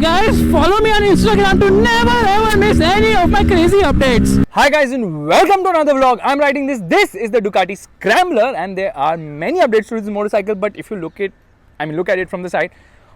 guys, follow me on Instagram to never ever miss any of my crazy updates. Hi guys and welcome to another vlog. I'm riding this. This is the Ducati Scrambler and there are many updates to this motorcycle, but if you look at it from the side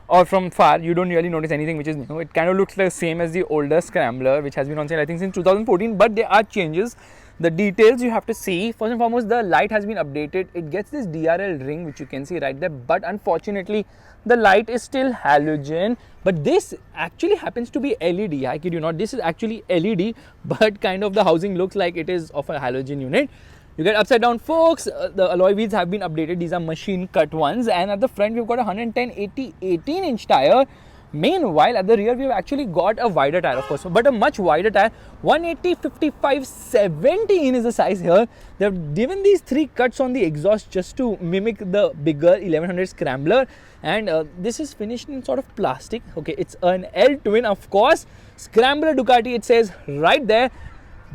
or from far, you don't really notice anything which is new. It kind of looks the same as the older Scrambler which has been on sale I think since 2014, but there are changes. The details you have to see. First and foremost, the light has been updated. It gets this DRL ring which you can see right there, but unfortunately the light is still halogen, but this actually happens to be LED. I kid you not, this is actually LED, but kind of the housing looks like it is of a halogen unit. You get upside down forks. The alloy wheels have been updated. These are machine cut ones, and at the front we've got a 110/80 18-inch tire. Meanwhile, at the rear we've actually got a wider tire, of course, but a much wider tire. 180/55/17 is the size here. They've given these 3 cuts on the exhaust just to mimic the bigger 1100 Scrambler, and this is finished in sort of plastic. Okay, it's an L twin, of course. Scrambler Ducati, it says right there.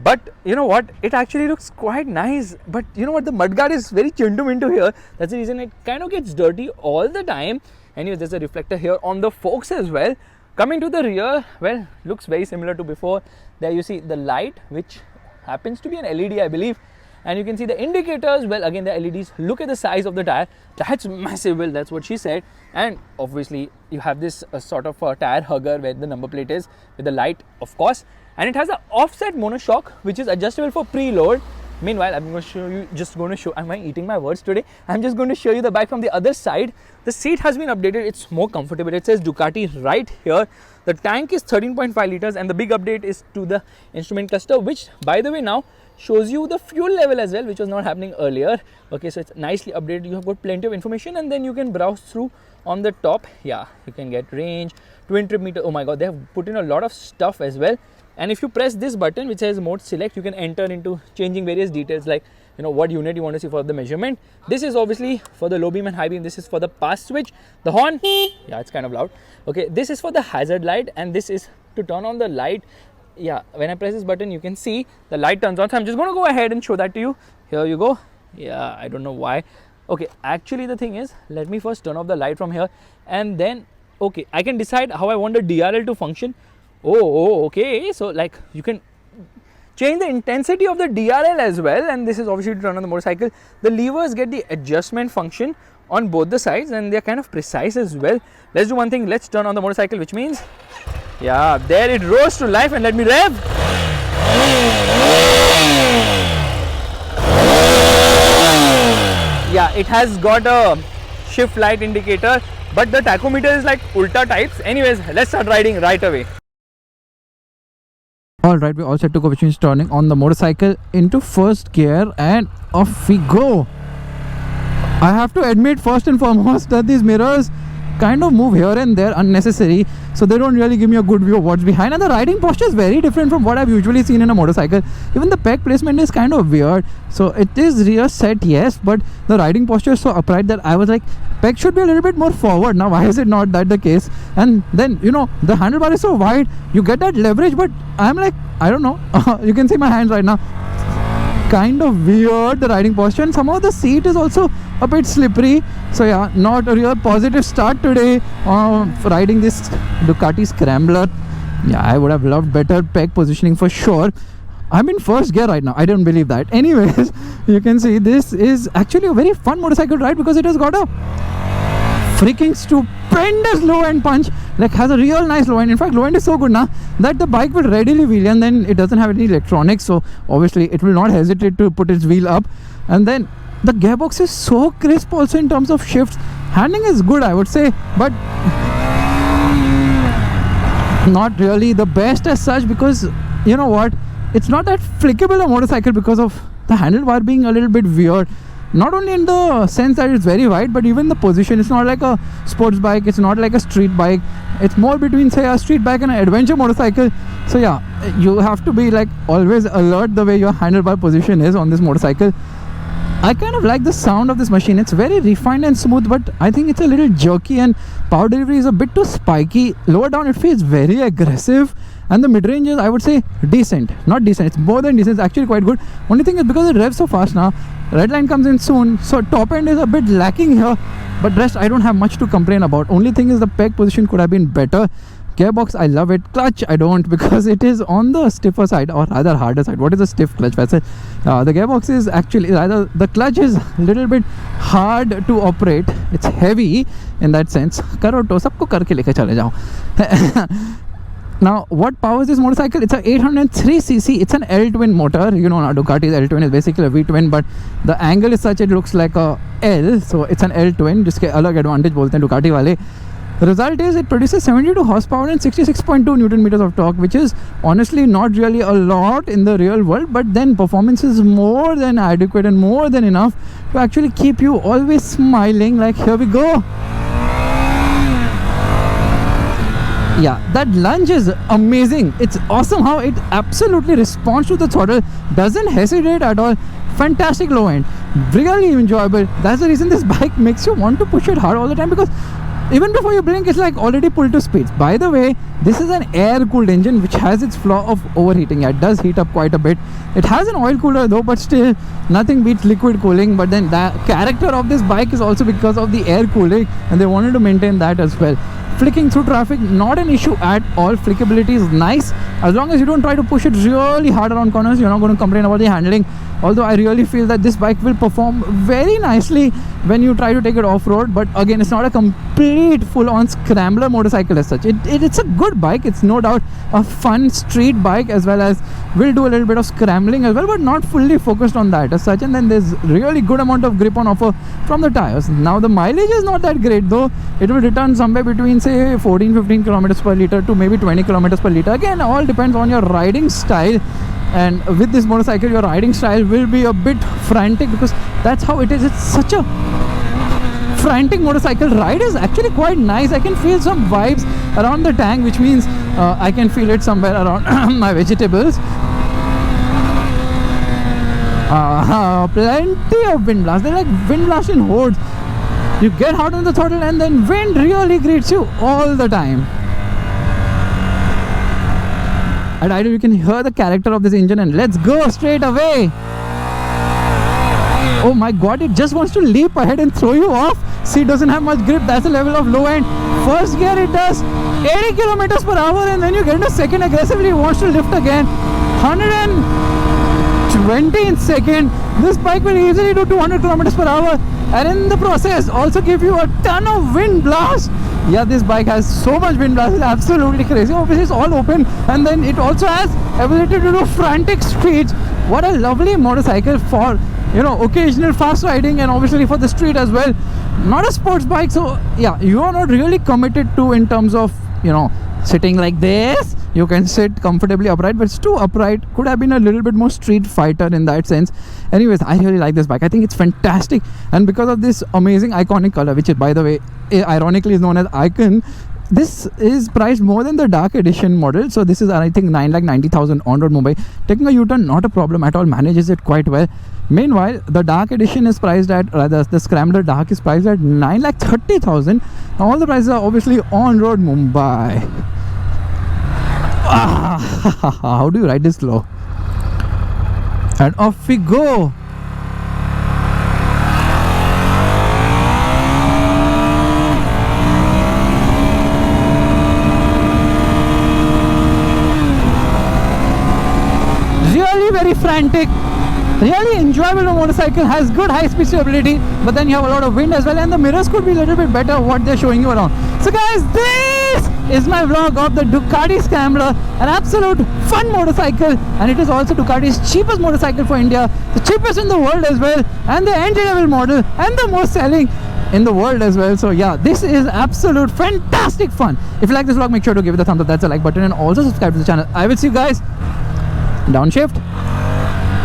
But you know what, it actually looks quite nice, but you know what, the mudguard is very chintu-mintu here. That's the reason it kind of gets dirty all the time. Anyways, there's a reflector here on the forks as well. Coming to the rear, well, looks very similar to before. There you see the light, which happens to be an LED, I believe. And you can see the indicators. Well, again, the LEDs. Look at the size of the tire. That's massive. Well, that's what she said. And obviously, you have this sort of tire hugger where the number plate is with the light, of course. And it has an offset monoshock, which is adjustable for preload. Meanwhile, I'm going to show, am I eating my words today? I'm just going to show you the bike from the other side. The seat has been updated. It's more comfortable. It says Ducati right here. The tank is 13.5 liters and the big update is to the instrument cluster, which by the way now shows you the fuel level as well, which was not happening earlier. Okay, so it's nicely updated. You have got plenty of information and then you can browse through on the top. Yeah, you can get range, twin trip meter. Oh my god, they have put in a lot of stuff as well. And if you press this button which says mode select, you can enter into changing various details like, you know, what unit you want to see for the measurement. This is obviously for the low beam and high beam. This is for the pass switch. The horn, yeah, it's kind of loud. Okay, this is for the hazard light and this is to turn on the light. Yeah, when I press this button, you can see the light turns on. So I'm just going to go ahead and show that to you. Here you go. Yeah, I don't know why. Okay, actually the thing is, let me first turn off the light from here and then, okay, I can decide how I want the DRL to function. Oh, okay. So like you can change the intensity of the DRL as well, and this is obviously to turn on the motorcycle. The levers get the adjustment function on both the sides and they're kind of precise as well. Let's do one thing. Let's turn on the motorcycle, which means, yeah, there it rose to life, and let me rev. Yeah, it has got a shift light indicator, but the tachometer is like ulta types. Anyways, let's start riding right away. Alright, we all set to go, which means turning on the motorcycle into first gear and off we go. I have to admit first and foremost that these mirrors kind of move here and there unnecessary, so they don't really give me a good view of what's behind, and the riding posture is very different from what I've usually seen in a motorcycle. Even the peg placement is kind of weird. So it is rear set, yes, but the riding posture is so upright that I was like, peg should be a little bit more forward. Now why is it not that the case? And then, you know, the handlebar is so wide, you get that leverage, but I'm like, I don't know. You can see my hands right now. Kind of weird, the riding posture, and somehow the seat is also a bit slippery. So yeah, not a real positive start today riding this Ducati Scrambler. Yeah, I would have loved better peg positioning for sure. I'm in first gear right now. I don't believe that. Anyways, you can see this is actually a very fun motorcycle ride because it has got a freaking stupendous low end punch. Like, has a real nice low end. In fact, low end is so good now that the bike will readily wheel, and then it doesn't have any electronics, so obviously it will not hesitate to put its wheel up. And then the gearbox is so crisp also in terms of shifts. Handling is good, I would say, but not really the best as such, because you know what, it's not that flickable a motorcycle because of the handlebar being a little bit weird. Not only in the sense that it's very wide, but even the position. It's not like a sports bike, it's not like a street bike. It's more between, say, a street bike and an adventure motorcycle. So yeah, you have to be like always alert the way your handlebar position is on this motorcycle. I kind of like the sound of this machine. It's very refined and smooth, but I think it's a little jerky, and power delivery is a bit too spiky. Lower down it feels very aggressive, and the mid-range is, I would say, decent. Not decent, it's more than decent. It's actually quite good. Only thing is, because it revs so fast now, red line comes in soon, so top end is a bit lacking here, but rest I don't have much to complain about. Only thing is the peg position could have been better. Gearbox, I love it. Clutch, I don't, because it is on the stiffer side, or rather harder side. What is a stiff clutch, Faisal? The gearbox is actually, rather the clutch is a little bit hard to operate. It's heavy in that sense. Karo to sabko karke leke chale jao. Now, what powers this motorcycle? It's a 803cc. It's an L-twin motor. You know, now Ducati's L-twin is basically a V-twin, but the angle is such it looks like a L. So it's an L-twin. जिसके अलग advantage बोलते हैं Ducati वाले. The result is it produces 72 horsepower and 66.2 Newton meters of torque, which is honestly not really a lot in the real world, but then performance is more than adequate and more than enough to actually keep you always smiling. Like, here we go. Yeah, that lunge is amazing. It's awesome how it absolutely responds to the throttle, doesn't hesitate at all. Fantastic low end, really enjoyable. That's the reason this bike makes you want to push it hard all the time, because even before you blink, it's like already pulled to speeds. By the way, this is an air-cooled engine, which has its flaw of overheating. Yeah, it does heat up quite a bit. It has an oil cooler though, but still nothing beats liquid cooling. But then the character of this bike is also because of the air cooling, and they wanted to maintain that as well. Flicking through traffic, not an issue at all. Flickability is nice. As long as you don't try to push it really hard around corners, you're not going to complain about the handling. Although I really feel that this bike will perform very nicely when you try to take it off-road. But again, it's not a complete full-on scrambler motorcycle as such. It's a good bike. It's no doubt a fun street bike, as well as will do a little bit of scrambling as well, but not fully focused on that as such. And then there's really good amount of grip on offer from the tires. Now the mileage is not that great though. It will return somewhere between say 14-15 kilometers per liter to maybe 20 kilometers per liter. Again, all depends on your riding style. And with this motorcycle, your riding style will be a bit frantic, because that's how it is. It's such a frantic motorcycle. Ride is actually quite nice. I can feel some vibes around the tank, which means I can feel it somewhere around my vegetables. Plenty of wind blasts. They're like wind blast in hordes. You get hard on the throttle and then wind really greets you all the time. And either you can hear the character of this engine, and let's go straight away. Oh my god, it just wants to leap ahead and throw you off. See, it doesn't have much grip. That's the level of low end. First gear, it does 80 kilometers per hour, and then you get into second aggressively. It wants to lift again. 120 in second. This bike will easily do 200 kilometers per hour, and in the process also give you a ton of wind blast. Yeah, this bike has so much wind blast. It's absolutely crazy. Obviously, it's all open, and then it also has ability to do frantic speeds. What a lovely motorcycle for, you know, occasional fast riding, and obviously for the street as well. Not a sports bike, so yeah, you are not really committed to in terms of, you know, sitting like this. You can sit comfortably upright, but it's too upright. Could have been a little bit more street fighter in that sense. Anyways, I really like this bike. I think it's fantastic, and because of this amazing iconic color, which is, by the way, ironically is known as Icon, this is priced more than the dark edition model. So this is, I think, 9,90,000 on road Mumbai. Taking a U-turn, not a problem at all. Manages it quite well. Meanwhile, the dark edition is priced at, rather the Scrambler Dark is priced at 9,30,000. All the prices are obviously on road Mumbai. How do you ride this slow? And off we go. Really very frantic, really enjoyable motorcycle, has good high speed stability, but then you have a lot of wind as well, and the mirrors could be a little bit better what they're showing you around. So guys, this is my vlog of the Ducati Scrambler, an absolute fun motorcycle, and it is also Ducati's cheapest motorcycle for India, the cheapest in the world as well, and the entry level model, and the most selling in the world as well. So yeah, this is absolute fantastic fun. If you like this vlog, make sure to give it a thumbs up, that's the like button, and also subscribe to the channel. I will see you guys downshift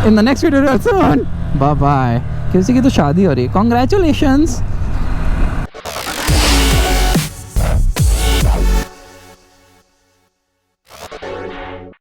in the next video soon. Bye bye. किसी की तो शादी हो रही है. Congratulations.